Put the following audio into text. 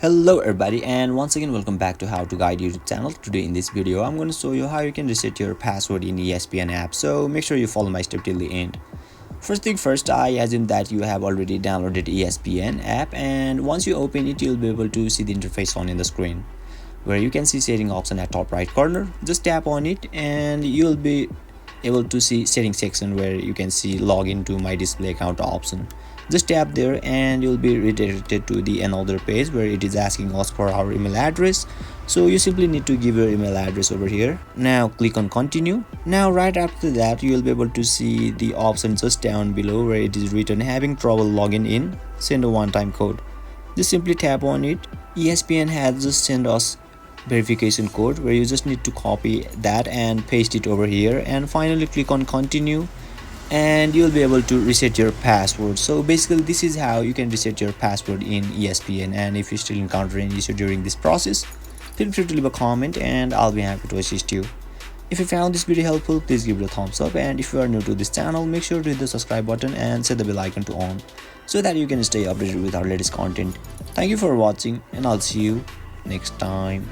Hello everybody, and once again welcome back to How to Guide YouTube channel. Today in this video I'm going to show you how you can reset your password in ESPN app, so make sure you follow my step till the end. First thing first, I assume that you have already downloaded ESPN app, and once you open it you'll be able to see the interface on in the screen where you can see setting option at top right corner. Just tap on it and you'll be able to see settings section where you can see login to my display account option. Just tap there and you'll be redirected to the another page where it is asking us for our email address, so you simply need to give your email address over here. Now click on continue. Now right after that you will be able to see the option just down below where it is written having trouble logging in, send a one-time code. Just simply tap on it. ESPN has just sent us verification code where you just need to copy that and paste it over here, and finally click on continue and you'll be able to reset your password. So basically this is how you can reset your password in ESPN, and if you still encounter any issue during this process, feel free to leave a comment and I'll be happy to assist you. If you found this video helpful, please give it a thumbs up, and if you are new to this channel, make sure to hit the subscribe button and set the bell icon to on so that you can stay updated with our latest content. Thank you for watching and I'll see you next time.